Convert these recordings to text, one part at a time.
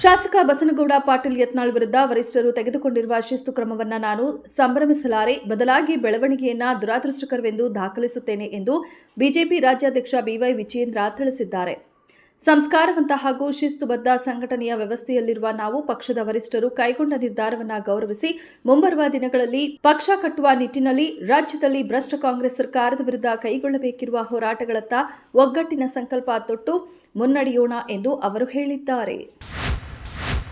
ಶಾಸಕ ಬಸನಗೌಡ ಪಾಟೀಲ್ ಯತ್ನಾಳ್ ವಿರುದ್ಧ ವರಿಷ್ಠರು ತೆಗೆದುಕೊಂಡಿರುವ ಶಿಸ್ತು ಕ್ರಮವನ್ನು ನಾನು ಸಂಭ್ರಮಿಸಲಾರೆ, ಬದಲಾಗಿ ಬೆಳವಣಿಗೆಯನ್ನ ದುರಾದೃಷ್ಟಕರವೆಂದು ದಾಖಲಿಸುತ್ತೇನೆ ಎಂದು ಬಿಜೆಪಿ ರಾಜ್ಯಾಧ್ಯಕ್ಷ ಬಿವೈ ವಿಜಯೇಂದ್ರ ತಿಳಿಸಿದ್ದಾರೆ. ಸಂಸ್ಕಾರವಂತ ಹಾಗೂ ಶಿಸ್ತುಬದ್ಧ ಸಂಘಟನೆಯ ವ್ಯವಸ್ಥೆಯಲ್ಲಿರುವ ನಾವು ಪಕ್ಷದ ವರಿಷ್ಠರು ಕೈಗೊಂಡ ನಿರ್ಧಾರವನ್ನು ಗೌರವಿಸಿ ಮುಂಬರುವ ದಿನಗಳಲ್ಲಿ ಪಕ್ಷ ಕಟ್ಟುವ ನಿಟ್ಟಿನಲ್ಲಿ ರಾಜ್ಯದಲ್ಲಿ ಭ್ರಷ್ಟ ಕಾಂಗ್ರೆಸ್ ಸರ್ಕಾರದ ವಿರುದ್ಧ ಕೈಗೊಳ್ಳಬೇಕಿರುವ ಹೋರಾಟಗಳತ್ತ ಒಗ್ಗಟ್ಟಿನ ಸಂಕಲ್ಪ ತೊಟ್ಟು ಮುನ್ನಡೆಯೋಣ ಎಂದು ಅವರು ಹೇಳಿದ್ದಾರೆ.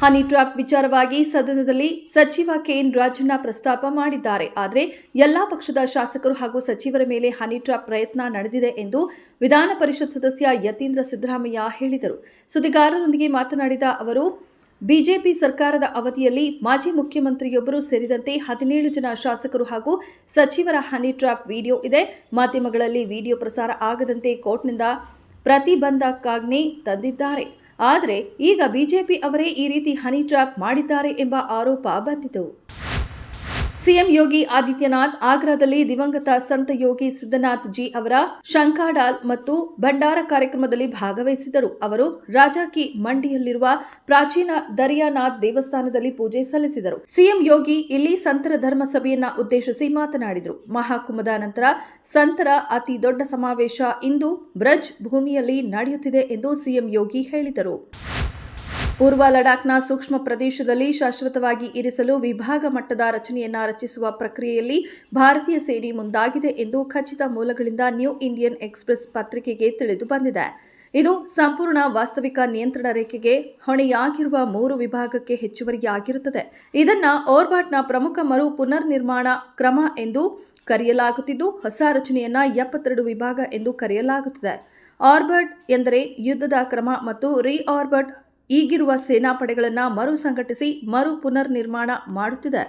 ಹನಿ ಟ್ರ್ಯಾಪ್ ವಿಚಾರವಾಗಿ ಸದನದಲ್ಲಿ ಸಚಿವ ಕೆಎನ್ ರಾಜಣ್ಣ ಪ್ರಸ್ತಾಪ ಮಾಡಿದ್ದಾರೆ. ಆದರೆ ಎಲ್ಲಾ ಪಕ್ಷದ ಶಾಸಕರು ಹಾಗೂ ಸಚಿವರ ಮೇಲೆ ಹನಿ ಟ್ರ್ಯಾಪ್ ಪ್ರಯತ್ನ ನಡೆದಿದೆ ಎಂದು ವಿಧಾನ ಪರಿಷತ್ ಸದಸ್ಯ ಯತೀಂದ್ರ ಸಿದ್ದರಾಮಯ್ಯ ಹೇಳಿದರು. ಸುದ್ದಿಗಾರರೊಂದಿಗೆ ಮಾತನಾಡಿದ ಅವರು, ಬಿಜೆಪಿ ಸರ್ಕಾರದ ಅವಧಿಯಲ್ಲಿ ಮಾಜಿ ಮುಖ್ಯಮಂತ್ರಿಯೊಬ್ಬರು ಸೇರಿದಂತೆ 17 ಜನ ಶಾಸಕರು ಹಾಗೂ ಸಚಿವರ ಹನಿ ಟ್ರ್ಯಾಪ್ ವಿಡಿಯೋ ಇದೆ. ಮಾಧ್ಯಮಗಳಲ್ಲಿ ವಿಡಿಯೋ ಪ್ರಸಾರ ಆಗದಂತೆ ಕೋರ್ಟ್ನಿಂದ ಪ್ರತಿಬಂಧಕಾಜ್ಞೆ ತಂದಿದ್ದಾರೆ. ಆದರೆ ಈಗ ಬಿಜೆಪಿ ಅವರೇ ಈ ರೀತಿ ಹನಿ ಟ್ರ್ಯಾಪ್ ಮಾಡಿದ್ದಾರೆ ಎಂಬ ಆರೋಪ ಬಂದಿತು. ಸಿಎಂ ಯೋಗಿ ಆದಿತ್ಯನಾಥ್ ಆಗ್ರಾದಲ್ಲಿ ದಿವಂಗತ ಸಂತ ಯೋಗಿ ಸಿದ್ದನಾಥ್ ಜಿ ಅವರ ಶಂಖಾಡಾಲ್ ಮತ್ತು ಭಂಡಾರ ಕಾರ್ಯಕ್ರಮದಲ್ಲಿ ಭಾಗವಹಿಸಿದರು. ಅವರು ರಾಜಾಕಿ ಮಂಡಿಯಲ್ಲಿರುವ ಪ್ರಾಚೀನ ದರಿಯಾನಾಥ್ ದೇವಸ್ಥಾನದಲ್ಲಿ ಪೂಜೆ ಸಲ್ಲಿಸಿದರು. ಸಿಎಂ ಯೋಗಿ ಇಲ್ಲಿ ಸಂತರ ಧರ್ಮ ಸಭೆಯನ್ನ ಉದ್ದೇಶಿಸಿ ಮಾತನಾಡಿದರು. ಮಹಾಕುಂಭದ ನಂತರ ಸಂತರ ಅತಿ ದೊಡ್ಡ ಸಮಾವೇಶ ಇಂದು ಬ್ರಜ್ ಭೂಮಿಯಲ್ಲಿ ನಡೆಯುತ್ತಿದೆ ಎಂದು ಸಿಎಂ ಯೋಗಿ ಹೇಳಿದರು. ಪೂರ್ವ ಲಡಾಖ್ನ ಸೂಕ್ಷ್ಮ ಪ್ರದೇಶದಲ್ಲಿ ಶಾಶ್ವತವಾಗಿ ಇರಿಸಲು ವಿಭಾಗ ಮಟ್ಟದ ರಚನೆಯನ್ನ ರಚಿಸುವ ಪ್ರಕ್ರಿಯೆಯಲ್ಲಿ ಭಾರತೀಯ ಸೇನೆ ಮುಂದಾಗಿದೆ ಎಂದು ಖಚಿತ ಮೂಲಗಳಿಂದ ನ್ಯೂ ಇಂಡಿಯನ್ ಎಕ್ಸ್‌ಪ್ರೆಸ್ ಪತ್ರಿಕೆಗೆ ತಿಳಿದು ಬಂದಿದೆ. ಇದು ಸಂಪೂರ್ಣ ವಾಸ್ತವಿಕ ನಿಯಂತ್ರಣ ರೇಖೆಗೆ ಹೊಣೆಯಾಗಿರುವ 3 ವಿಭಾಗಕ್ಕೆ ಹೆಚ್ಚುವರಿಯಾಗಿರುತ್ತದೆ. ಇದನ್ನ ಓರ್ಬಾಟ್ನ ಪ್ರಮುಖ ಮರು ಪುನರ್ ನಿರ್ಮಾಣ ಕ್ರಮ ಎಂದು ಕರೆಯಲಾಗುತ್ತಿದ್ದು, ಹೊಸ ರಚನೆಯನ್ನ 72 ವಿಭಾಗ ಎಂದು ಕರೆಯಲಾಗುತ್ತದೆ. ಆರ್ಬಟ್ ಎಂದರೆ ಯುದ್ಧದ ಕ್ರಮ ಮತ್ತು ರೀಆರ್ಬಟ್ ಈಗಿರುವ ಸೇನಾಪಡೆಗಳನ್ನು ಮರು ಸಂಘಟಿಸಿ ಮರು ಪುನರ್ ನಿರ್ಮಾಣ ಮಾಡುತ್ತಿದೆ.